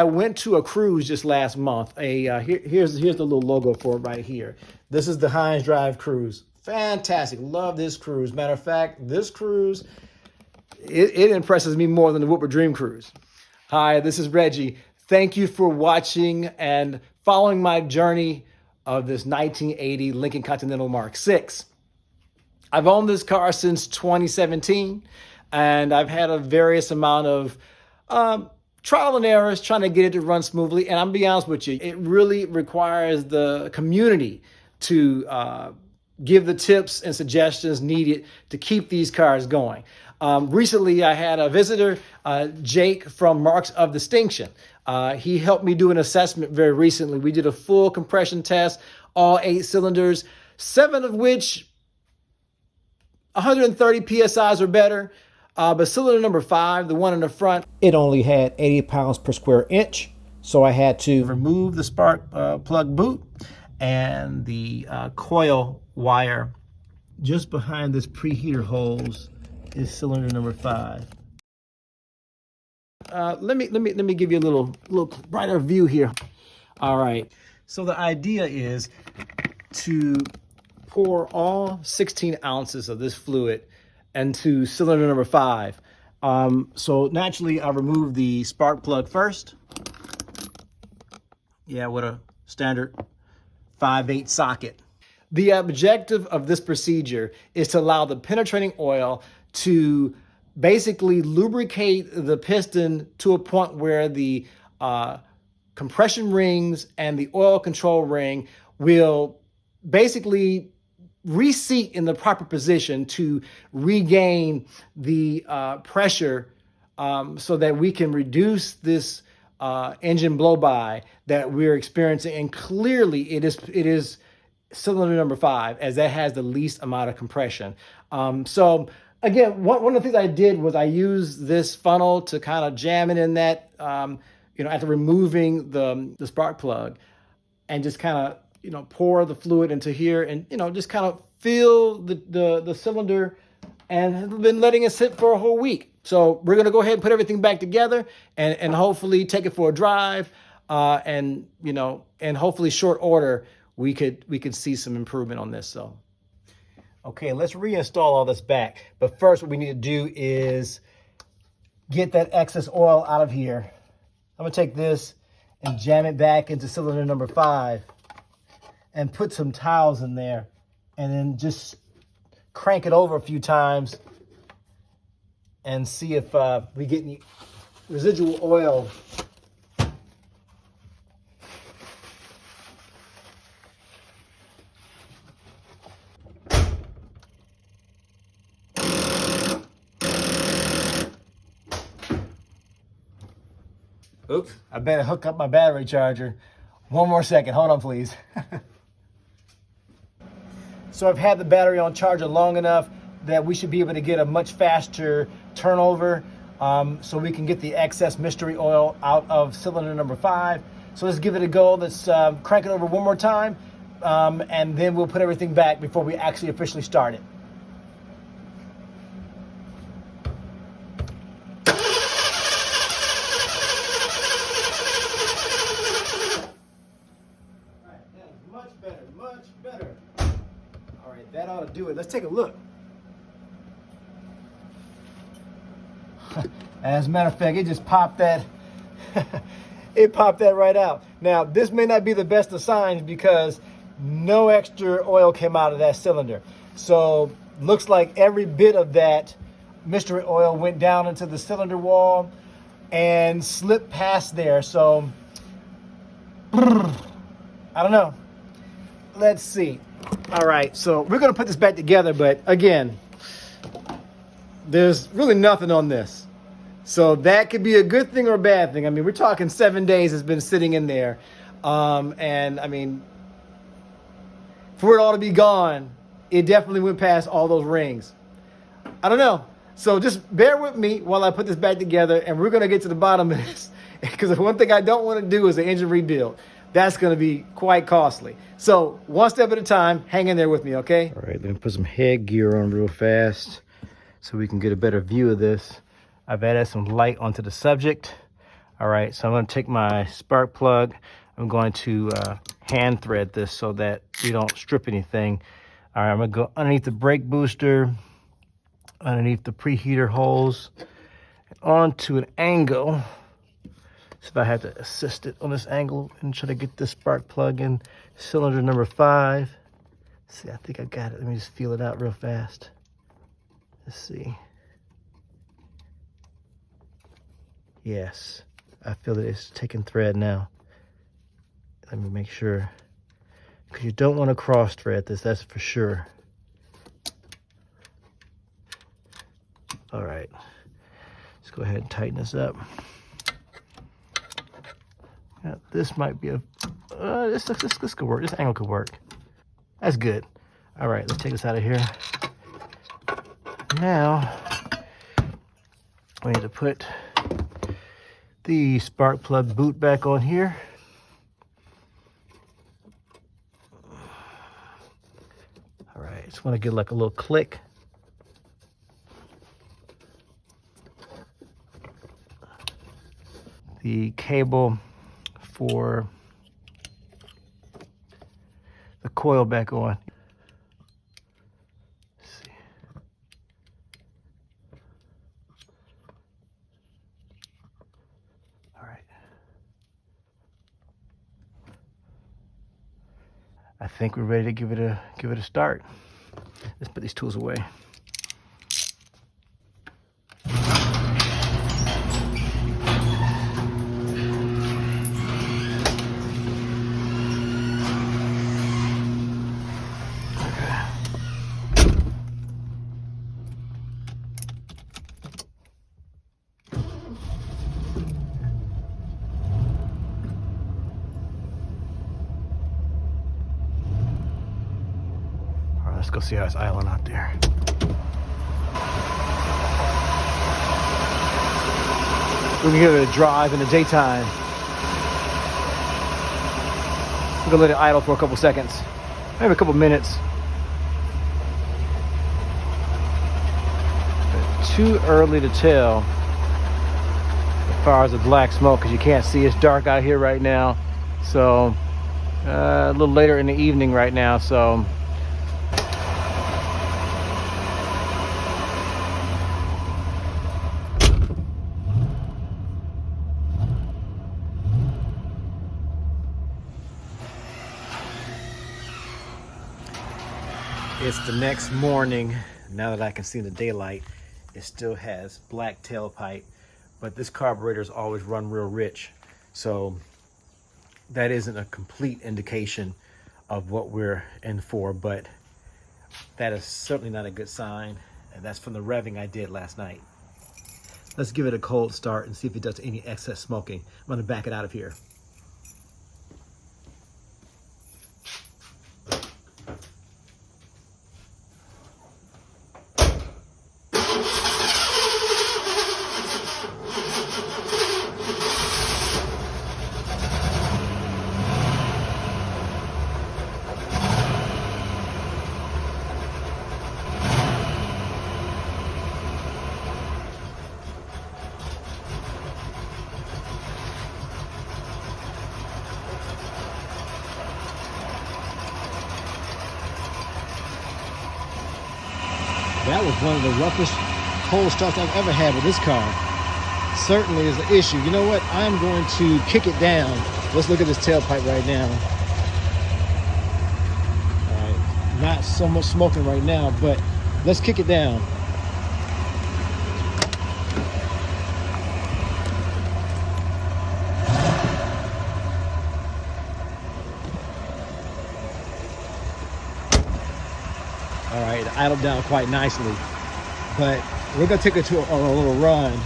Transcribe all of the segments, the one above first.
I went to a cruise just last month. Here's the little logo for it right here. This is the Heinz Drive cruise. Fantastic. Love this cruise. Matter of fact, this cruise, it impresses me more than the Woodward Dream Cruise. Hi, this is Reggie. Thank you for watching and following my journey of this 1980 Lincoln Continental Mark VI. I've owned this car since 2017, and I've had a various amount of trial and errors trying to get it to run smoothly. And I'm gonna be honest with you, it really requires the community to give the tips and suggestions needed to keep these cars going. Recently, I had a visitor, Jake from Marks of Distinction. He helped me do an assessment very recently. We did a full compression test, all 8 cylinders, 7 of which 130 PSIs or better. But cylinder number 5, the one in the front, it only had 80 pounds per square inch. So I had to remove the spark plug boot and the coil wire just behind this preheater hose is cylinder number 5. Let me give you a little brighter view here. All right. So the idea is to pour all 16 ounces of this fluid into cylinder number 5. So naturally, I remove the spark plug first. Yeah, with a standard 5/8 socket. The objective of this procedure is to allow the penetrating oil to basically lubricate the piston to a point where the compression rings and the oil control ring will basically reseat in the proper position to regain the pressure so that we can reduce this engine blow-by that we're experiencing. And clearly it is cylinder number 5, as that has the least amount of compression. So again, one of the things I did was I used this funnel to kind of jam it in that, after removing the spark plug, and just kind of, pour the fluid into here and, just kind of fill the cylinder, and have been letting it sit for a whole week. So we're going to go ahead and put everything back together and hopefully take it for a drive, and hopefully short order, we could see some improvement on this. So, okay, let's reinstall all this back. But first, what we need to do is get that excess oil out of here. I'm going to take this and jam it back into cylinder number 5 and put some towels in there, and then just crank it over a few times and see if we get any residual oil. Oops, I better hook up my battery charger. One more second, hold on please. So I've had the battery on charger long enough that we should be able to get a much faster turnover, so we can get the excess mystery oil out of cylinder number 5. So let's give it a go. Let's crank it over one more time, and then we'll put everything back before we actually officially start it. Much better. All right, that ought to do it. Let's take a look. As a matter of fact, it just popped that. It popped that right out. Now, this may not be the best of signs because no extra oil came out of that cylinder. So, looks like every bit of that mystery oil went down into the cylinder wall and slipped past there. So, I don't know. Let's see. All right, so we're going to put this back together, but again, there's really nothing on this. So that could be a good thing or a bad thing. I mean, we're talking 7 days it's been sitting in there. And I mean, for it all to be gone, it definitely went past all those rings. I don't know. So just bear with me while I put this back together, and we're going to get to the bottom of this. Because one thing I don't want to do is an engine rebuild. That's going to be quite costly. So one step at a time, hang in there with me, okay? All right, let me put some headgear on real fast so we can get a better view of this. I've added some light onto the subject. All right, so I'm going to take my spark plug. I'm going to hand thread this so that we don't strip anything. All right, I'm going to go underneath the brake booster, underneath the preheater holes, onto an angle. So if I had to assist it on this angle and try to get this spark plug in cylinder number 5. See, I think I got it. Let me just feel it out real fast. Let's see. Yes, I feel that it's taking thread now. Let me make sure, because you don't want to cross thread this, that's for sure. All right, let's go ahead and tighten this up. Now, this might be a, this could work, this angle could work. That's good. All right, let's take this out of here. Now, we need to put the spark plug boot back on here. All right, just want to get like a little click. The cable for the coil back on. Let's see. All right. I think we're ready to give it a start. Let's put these tools away. Let's go see how it's idling out there. We can give it a drive in the daytime. We're gonna let it idle for a couple seconds, maybe a couple minutes. But too early to tell as far as the black smoke, because you can't see. It's dark out here right now. So a little later in the evening right now. So it's the next morning. Now that I can see in the daylight, it still has black tailpipe, but this carburetor's always run real rich. So that isn't a complete indication of what we're in for, but that is certainly not a good sign. And that's from the revving I did last night. Let's give it a cold start and see if it does any excess smoking. I'm gonna back it out of here. That was one of the roughest cold starts I've ever had with this car. Certainly is an issue. You know what? I'm going to kick it down. Let's look at this tailpipe right now. All right, not so much smoking right now, but let's kick it down. All right, it idled down quite nicely, but we're gonna take it to a little run.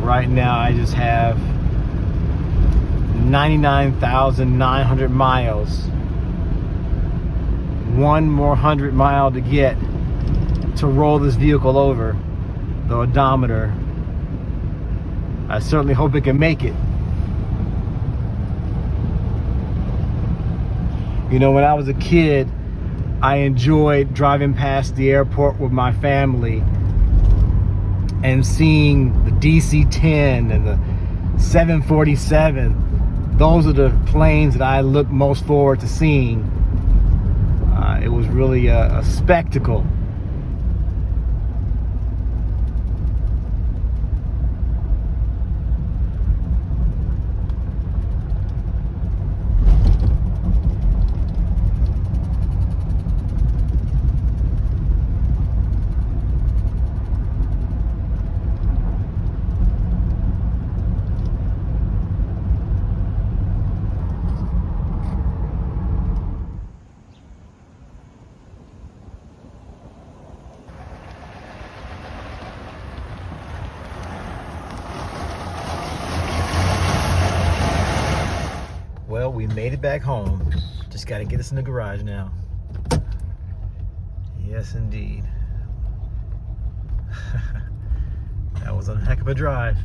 Right now I just have 99,900 miles. One more 100 mile to get to roll this vehicle over the odometer. I certainly hope it can make it. You know, when I was a kid, I enjoyed driving past the airport with my family and seeing the DC-10 and the 747. Those are the planes that I look most forward to seeing. It was really a spectacle. Well, we made it back home. Just got to get us in the garage now. Yes, indeed. That was a heck of a drive.